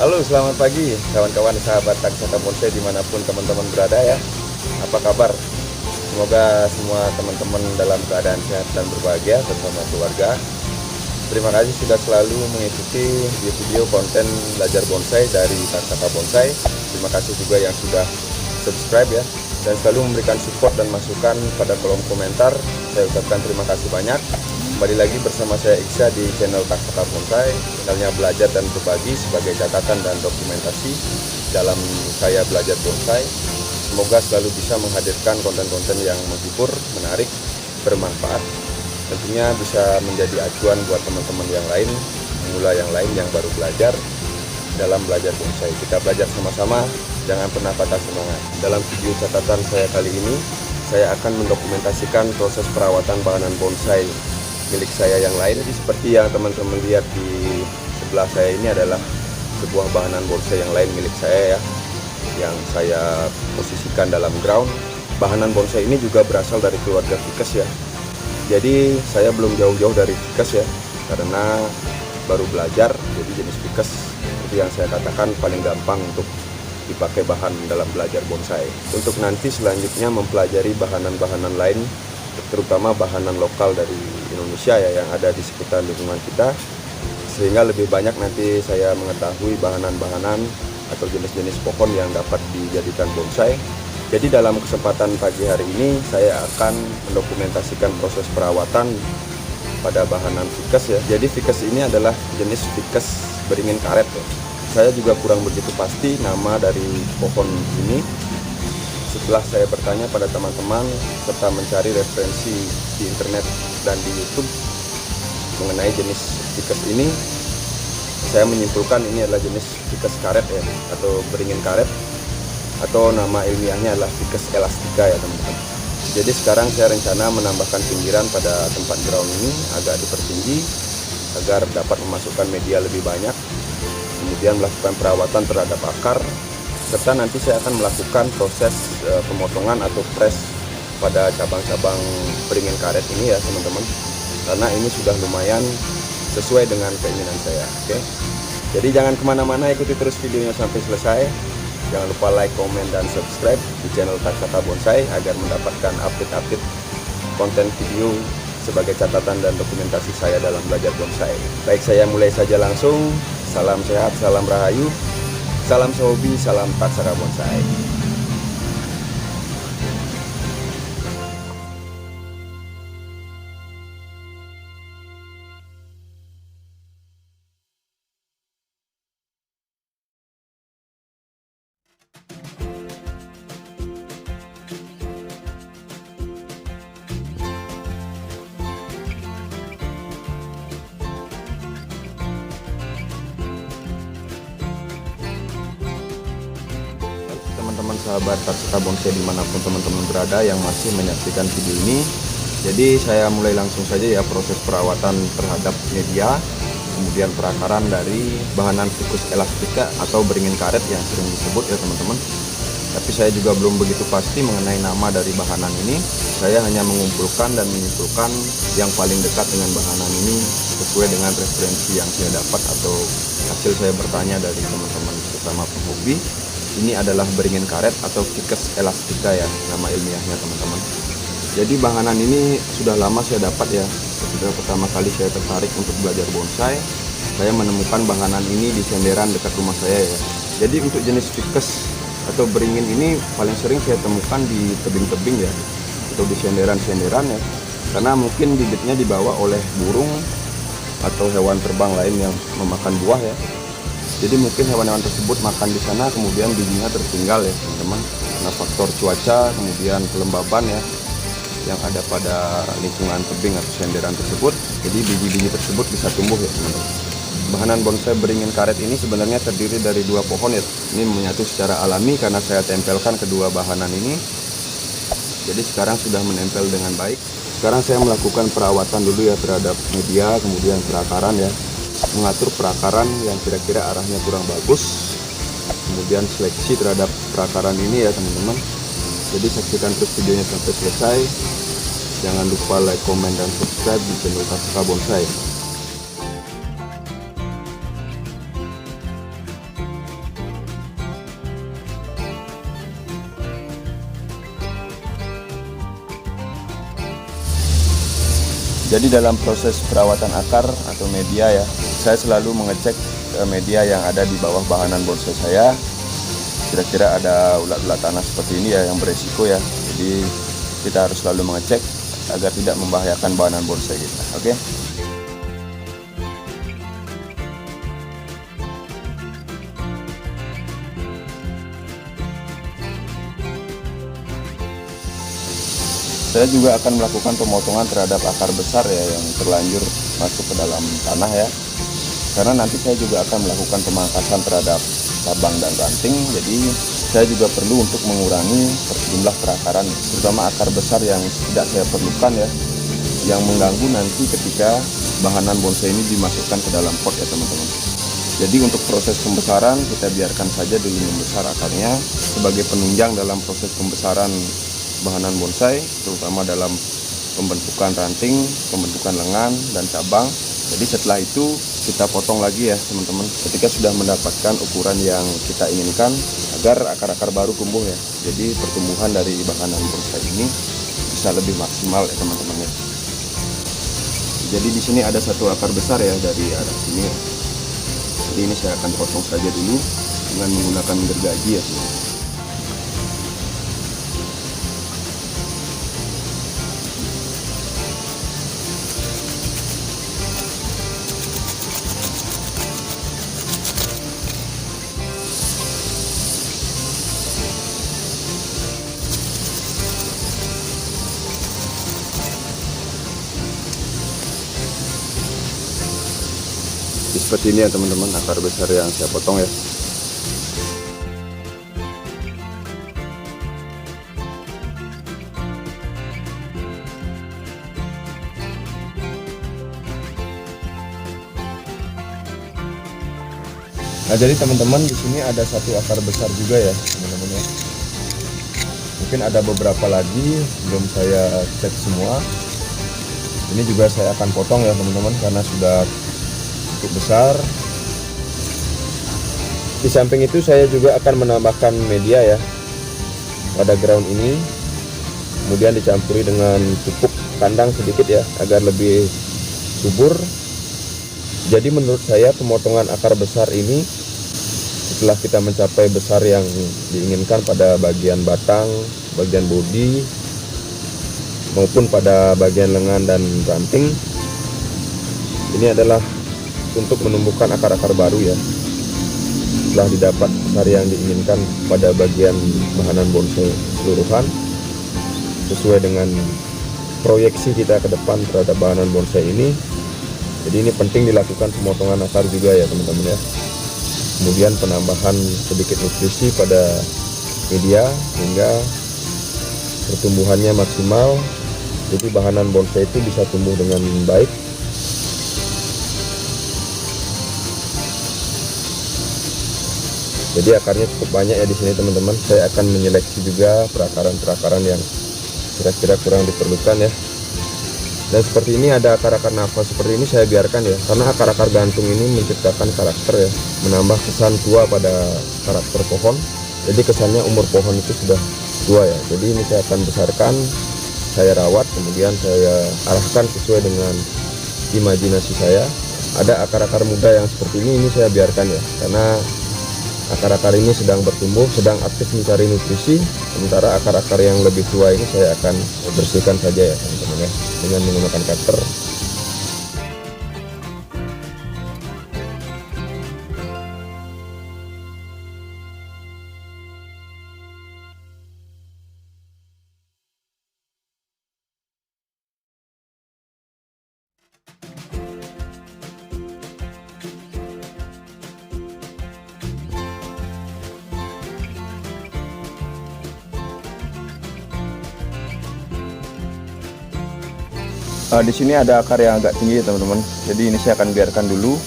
Halo, selamat pagi kawan-kawan sahabat Taksaka Bonsai dimanapun teman-teman berada ya. Apa kabar? Semoga semua teman-teman dalam keadaan sehat dan berbahagia bersama keluarga. Terima kasih sudah selalu mengikuti video konten belajar bonsai dari Taksaka Bonsai. Terima kasih juga yang sudah subscribe ya, dan selalu memberikan support dan masukan pada kolom komentar. Saya ucapkan terima kasih banyak. Kembali lagi bersama saya Iksa di channel Taksaka Bonsai, channelnya belajar dan berbagi sebagai catatan dan dokumentasi dalam saya belajar bonsai. Semoga selalu bisa menghadirkan konten-konten yang menghibur, menarik, bermanfaat. Tentunya bisa menjadi acuan buat teman-teman yang lain, pemula yang lain yang baru belajar dalam belajar bonsai. Kita belajar sama-sama, jangan pernah patah semangat. Dalam video catatan saya kali ini, saya akan mendokumentasikan proses perawatan bahanan bonsai milik saya yang lain. Jadi seperti yang teman-teman lihat di sebelah saya ini adalah sebuah bahanan bonsai yang lain milik saya ya, yang saya posisikan dalam ground. Bahanan bonsai ini juga berasal dari keluarga ficus ya. Jadi saya belum jauh-jauh dari ficus ya, karena baru belajar. Jadi jenis ficus seperti yang saya katakan paling gampang untuk dipakai bahan dalam belajar bonsai. Untuk nanti selanjutnya mempelajari bahanan-bahanan lain, terutama bahanan lokal dari Indonesia ya, yang ada di sekitar lingkungan kita, sehingga lebih banyak nanti saya mengetahui bahanan-bahanan atau jenis-jenis pohon yang dapat dijadikan bonsai. Jadi dalam kesempatan pagi hari ini saya akan mendokumentasikan proses perawatan pada bahanan ficus ya. Jadi ficus ini adalah jenis ficus beringin karet ya. Saya juga kurang begitu pasti nama dari pohon ini. Setelah saya bertanya pada teman-teman serta mencari referensi di internet dan di YouTube mengenai jenis ficus ini, saya menyimpulkan ini adalah jenis ficus karet ya, atau beringin karet, atau nama ilmiahnya adalah Ficus elastica ya teman-teman. Jadi sekarang saya rencana menambahkan pinggiran pada tempat ground ini agak dipertinggi agar dapat memasukkan media lebih banyak, kemudian melakukan perawatan terhadap akar, serta nanti saya akan melakukan proses pemotongan atau press pada cabang-cabang beringin karet ini ya teman-teman, karena ini sudah lumayan sesuai dengan keinginan saya. Oke, jadi jangan kemana-mana, ikuti terus videonya sampai selesai. Jangan lupa like, komen, dan subscribe di channel Taksaka Bonsai agar mendapatkan update-update konten video sebagai catatan dan dokumentasi saya dalam belajar bonsai. Baik, saya mulai saja langsung. Salam sehat, salam rahayu, salam sehobi, salam Taksaka Bonsai. Teman-teman sahabat Taksaka Bonsai dimanapun teman-teman berada yang masih menyaksikan video ini, jadi saya mulai langsung saja ya proses perawatan terhadap media, kemudian perakaran dari bahanan Ficus elastica atau beringin karet yang sering disebut ya teman-teman. Tapi saya juga belum begitu pasti mengenai nama dari bahanan ini. Saya hanya mengumpulkan dan menyimpulkan yang paling dekat dengan bahanan ini sesuai dengan referensi yang saya dapat atau hasil saya bertanya dari teman-teman sesama penghobi. Ini adalah beringin karet atau Ficus elastica ya nama ilmiahnya teman-teman. Jadi bahanan ini sudah lama saya dapat ya. Ketika pertama kali saya tertarik untuk belajar bonsai, saya menemukan bahanan ini di senderan dekat rumah saya ya. Jadi untuk jenis Ficus atau beringin ini paling sering saya temukan di tebing-tebing ya, atau di senderan-senderan ya, karena mungkin bibitnya dibawa oleh burung atau hewan terbang lain yang memakan buah ya. Jadi mungkin hewan-hewan tersebut makan di sana, kemudian bijinya tertinggal ya teman-teman, karena faktor cuaca, kemudian kelembaban ya yang ada pada lingkungan tebing atau senderan tersebut. Jadi biji-biji tersebut bisa tumbuh ya teman-teman. Bahanan bonsai beringin karet ini sebenarnya terdiri dari dua pohon ya. Ini menyatu secara alami karena saya tempelkan kedua bahanan ini. Jadi sekarang sudah menempel dengan baik. Sekarang saya melakukan perawatan dulu ya terhadap media, kemudian perakaran ya, mengatur perakaran yang kira-kira arahnya kurang bagus, kemudian seleksi terhadap perakaran ini ya teman-teman. Jadi saksikan terus videonya sampai selesai. Jangan lupa like, komen, dan subscribe di channel Taksaka Bonsai. Jadi dalam proses perawatan akar atau media ya, saya selalu mengecek media yang ada di bawah bahanan bonsai saya. Kira-kira ada ulat-ulat tanah seperti ini ya yang beresiko ya. Jadi kita harus selalu mengecek agar tidak membahayakan bahanan bonsai kita. Oke. Saya juga akan melakukan pemotongan terhadap akar besar ya yang terlanjur masuk ke dalam tanah ya. Karena nanti saya juga akan melakukan pemangkasan terhadap cabang dan ranting. Jadi saya juga perlu untuk mengurangi jumlah perakaran, terutama akar besar yang tidak saya perlukan ya, yang mengganggu nanti ketika bahanan bonsai ini dimasukkan ke dalam pot ya teman-teman. Jadi untuk proses pembesaran kita biarkan saja dulu membesar akarnya sebagai penunjang dalam proses pembesaran bahanan bonsai, terutama dalam pembentukan ranting, pembentukan lengan dan cabang. Jadi setelah itu kita potong lagi ya teman-teman ketika sudah mendapatkan ukuran yang kita inginkan agar akar-akar baru tumbuh ya. Jadi pertumbuhan dari bahanan bonsai ini bisa lebih maksimal ya teman-teman ya. Jadi di sini ada satu akar besar ya dari arah sini ya. Jadi ini saya akan potong saja dulu dengan menggunakan gergaji ya teman-teman. Seperti ini ya teman-teman akar besar yang saya potong ya. Nah jadi teman-teman di sini ada satu akar besar juga ya teman-teman ya. Mungkin ada beberapa lagi belum saya cek semua. Ini juga saya akan potong ya teman-teman karena sudah cukup besar. Di samping itu saya juga akan menambahkan media ya pada ground ini, kemudian dicampuri dengan pupuk kandang sedikit ya agar lebih subur. Jadi menurut saya pemotongan akar besar ini setelah kita mencapai besar yang diinginkan pada bagian batang, bagian bodi maupun pada bagian lengan dan ranting, ini adalah untuk menumbuhkan akar-akar baru ya setelah didapat besar yang diinginkan pada bagian bahanan bonsai keseluruhan sesuai dengan proyeksi kita ke depan terhadap bahanan bonsai ini. Jadi ini penting dilakukan pemotongan akar juga ya teman-teman ya, kemudian penambahan sedikit nutrisi pada media hingga pertumbuhannya maksimal, jadi bahanan bonsai itu bisa tumbuh dengan baik. Jadi akarnya cukup banyak ya di sini teman-teman. Saya akan menyeleksi juga perakaran-perakaran yang kira-kira kurang diperlukan ya. Dan seperti ini ada akar-akar nafas seperti ini saya biarkan ya, karena akar-akar gantung ini menciptakan karakter ya, menambah kesan tua pada karakter pohon. Jadi kesannya umur pohon itu sudah tua ya. Jadi ini saya akan besarkan, saya rawat, kemudian saya arahkan sesuai dengan imajinasi saya. Ada akar-akar muda yang seperti ini saya biarkan ya, karena akar-akar ini sedang bertumbuh, sedang aktif mencari nutrisi. Sementara akar-akar yang lebih tua ini saya akan bersihkan saja ya teman-teman ya, dengan menggunakan cutter. Di sini ada akar yang agak tinggi ya teman-teman. Jadi ini saya akan biarkan dulu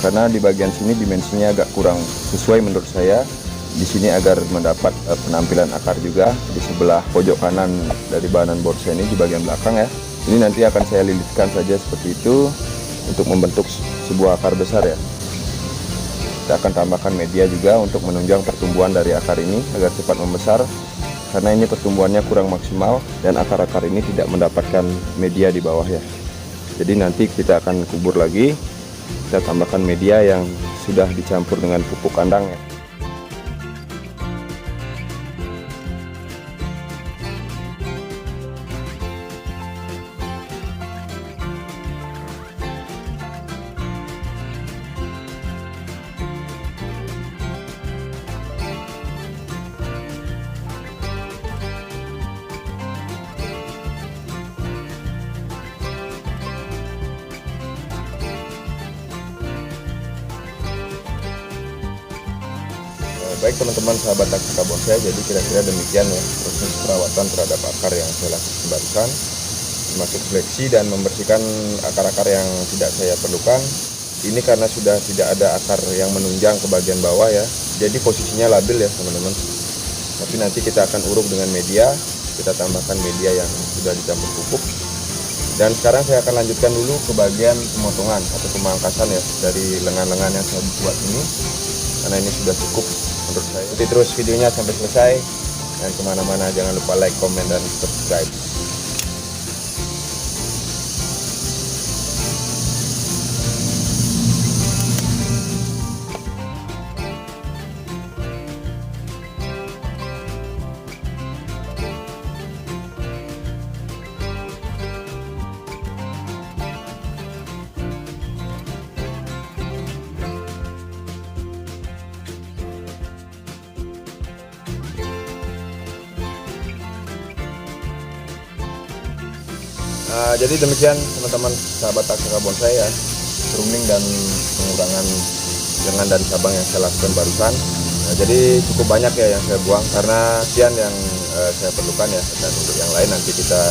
karena di bagian sini dimensinya agak kurang sesuai menurut saya. Di sini agar mendapat penampilan akar juga di sebelah pojok kanan dari bahanan bonsai ini di bagian belakang ya. Ini nanti akan saya lilitkan saja seperti itu untuk membentuk sebuah akar besar ya. Kita akan tambahkan media juga untuk menunjang pertumbuhan dari akar ini agar cepat membesar. Karena ini pertumbuhannya kurang maksimal dan akar-akar ini tidak mendapatkan media di bawah ya. Jadi nanti kita akan kubur lagi, kita tambahkan media yang sudah dicampur dengan pupuk kandang ya. Baik teman-teman sahabat taksaka bonsai, jadi kira-kira demikian ya proses perawatan terhadap akar yang saya lakukan barusan, termasuk seleksi dan membersihkan akar-akar yang tidak saya perlukan. Ini karena sudah tidak ada akar yang menunjang ke bagian bawah ya, jadi posisinya labil ya teman-teman. Tapi nanti kita akan uruk dengan media, kita tambahkan media yang sudah dicampur pupuk. Dan sekarang saya akan lanjutkan dulu ke bagian pemotongan atau pemangkasan ya dari lengan-lengan yang saya buat ini, karena ini sudah cukup menurut saya. Ikuti terus videonya sampai selesai, dan kemana-mana jangan lupa like, komen, dan subscribe. Jadi demikian teman-teman sahabat taksaka bonsai ya, pruning dan pengurangan lengan dan cabang yang saya lakukan barusan. Jadi cukup banyak ya yang saya buang karena sekian yang saya perlukan ya, dan untuk yang lain nanti kita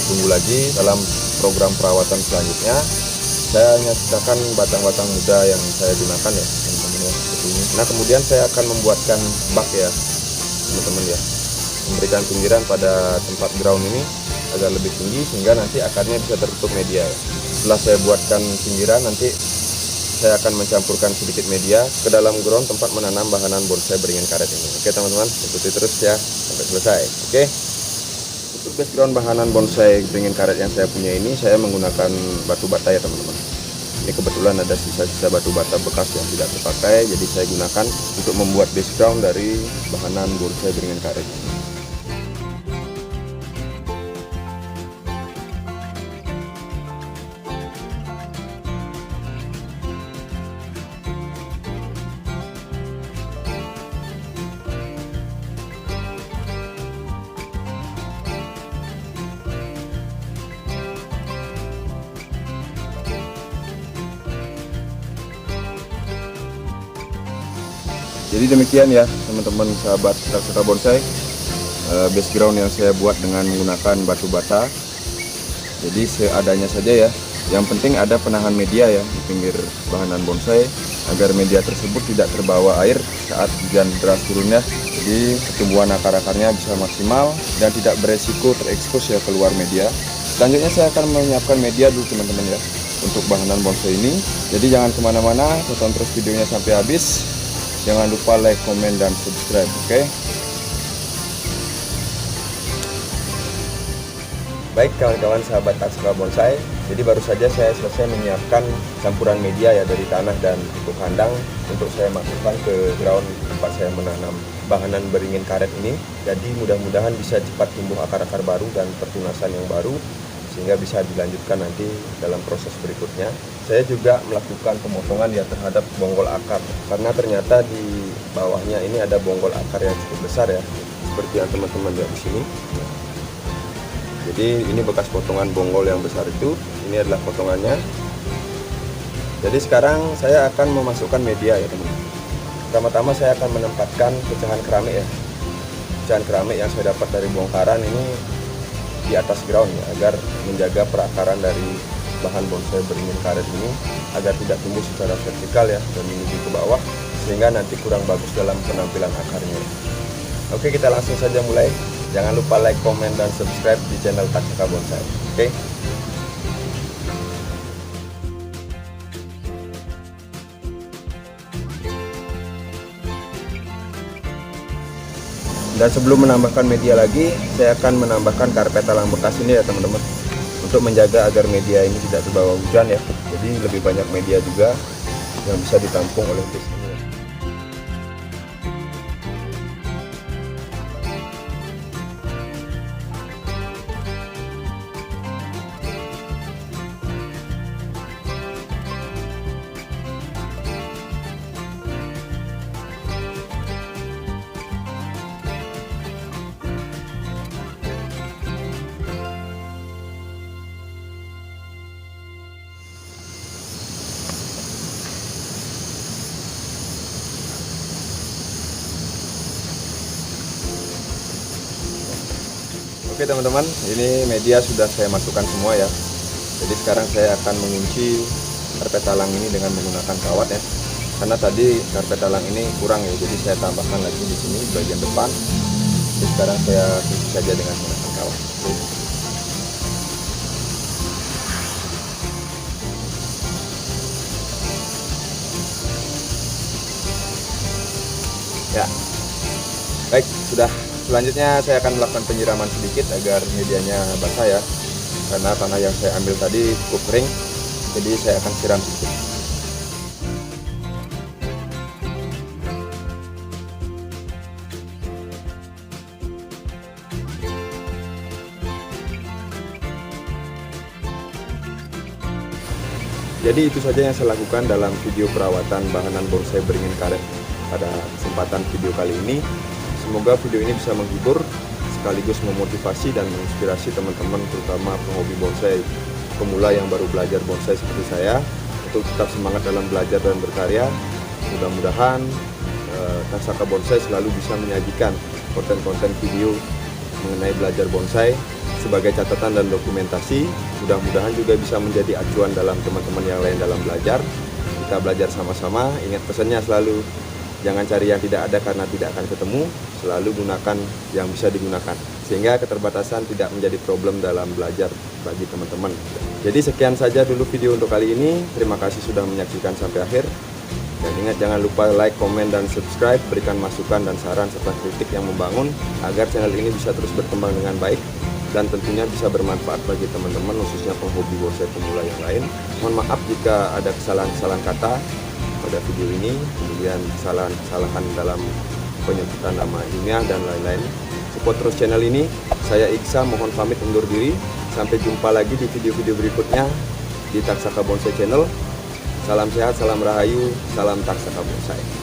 tunggu lagi dalam program perawatan selanjutnya. Saya hanya sisakan batang-batang muda yang saya gunakan ya teman-teman ya, seperti ini. Nah kemudian saya akan membuatkan bak ya teman-teman ya, memberikan pinggiran pada tempat ground ini agar lebih tinggi sehingga nanti akarnya bisa tertutup media ya. Setelah saya buatkan pinggiran, nanti saya akan mencampurkan sedikit media ke dalam ground tempat menanam bahanan bonsai beringin karet ini. Oke teman-teman, ikuti terus ya sampai selesai. Oke, untuk background bahanan bonsai beringin karet yang saya punya ini, saya menggunakan batu bata ya teman-teman. Ini kebetulan ada sisa-sisa batu bata bekas yang tidak terpakai, jadi saya gunakan untuk membuat background dari bahanan bonsai beringin karet ini. Jadi demikian ya teman-teman sahabat taksaka bonsai, background yang saya buat dengan menggunakan batu bata. Jadi seadanya saja ya, yang penting ada penahan media ya di pinggir bahanan bonsai agar media tersebut tidak terbawa air saat hujan deras turunnya. Jadi pertumbuhan akar-akarnya bisa maksimal dan tidak beresiko terekspos ya keluar media. Selanjutnya saya akan menyiapkan media dulu teman-teman ya untuk bahanan bonsai ini. Jadi jangan kemana-mana, tonton terus videonya sampai habis. Jangan lupa like, komen, dan subscribe, oke? Baik kawan-kawan sahabat taksaka bonsai, jadi baru saja saya selesai menyiapkan campuran media ya dari tanah dan pupuk kandang untuk saya masukkan ke ground tempat saya menanam bahanan beringin karet ini. Jadi mudah-mudahan bisa cepat tumbuh akar-akar baru dan pertunasan yang baru, sehingga bisa dilanjutkan nanti dalam proses berikutnya. Saya juga melakukan pemotongan ya terhadap bonggol akar, karena ternyata di bawahnya ini ada bonggol akar yang cukup besar ya, seperti yang teman-teman lihat di sini. Jadi ini bekas potongan bonggol yang besar itu, ini adalah potongannya. Jadi sekarang saya akan memasukkan media ya teman-teman. Pertama-tama saya akan menempatkan pecahan keramik ya, pecahan keramik yang saya dapat dari bongkaran ini di atas ground ya, agar menjaga perakaran dari bahan bonsai beringin karet ini agar tidak tumbuh secara vertikal ya dan menuju ke bawah, sehingga nanti kurang bagus dalam penampilan akarnya. Oke, kita langsung saja mulai. Jangan lupa like, komen, dan subscribe di channel Taksaka Bonsai. Oke. Dan sebelum menambahkan media lagi, saya akan menambahkan karpet talang bekas ini ya teman-teman, untuk menjaga agar media ini tidak terbawa hujan ya. Jadi lebih banyak media juga yang bisa ditampung oleh bus ini. Oke teman-teman, ini media sudah saya masukkan semua ya. Jadi sekarang saya akan mengunci karpet talang ini dengan menggunakan kawat ya. Karena tadi karpet talang ini kurang ya, jadi saya tambahkan lagi di sini bagian depan. Jadi sekarang saya kunci saja dengan menggunakan kawat. Oke. Ya, baik, sudah. Selanjutnya saya akan melakukan penyiraman sedikit agar medianya basah ya. Karena tanah yang saya ambil tadi cukup kering, jadi saya akan siram sedikit. Jadi itu saja yang saya lakukan dalam video perawatan bahanan bonsai beringin karet pada kesempatan video kali ini. Semoga video ini bisa menghibur sekaligus memotivasi dan menginspirasi teman-teman, terutama penghobi bonsai pemula yang baru belajar bonsai seperti saya, untuk tetap semangat dalam belajar dan berkarya. Mudah-mudahan Taksaka Bonsai selalu bisa menyajikan konten-konten video mengenai belajar bonsai sebagai catatan dan dokumentasi. Mudah-mudahan juga bisa menjadi acuan dalam teman-teman yang lain dalam belajar. Kita belajar sama-sama. Ingat pesannya selalu, jangan cari yang tidak ada karena tidak akan ketemu. Selalu gunakan yang bisa digunakan, sehingga keterbatasan tidak menjadi problem dalam belajar bagi teman-teman. Jadi sekian saja dulu video untuk kali ini. Terima kasih sudah menyaksikan sampai akhir. Dan ingat, jangan lupa like, komen, dan subscribe. Berikan masukan dan saran serta kritik yang membangun agar channel ini bisa terus berkembang dengan baik dan tentunya bisa bermanfaat bagi teman-teman, khususnya penghobi bonsai pemula yang lain. Mohon maaf jika ada kesalahan-kesalahan kata pada video ini, kemudian kesalahan-kesalahan dalam penyebutan nama ilmiah dan lain-lain. Support terus channel ini. Saya Iksa mohon pamit undur diri. Sampai jumpa lagi di video-video berikutnya di Taksaka Bonsai Channel. Salam sehat, salam rahayu, salam Taksaka Bonsai.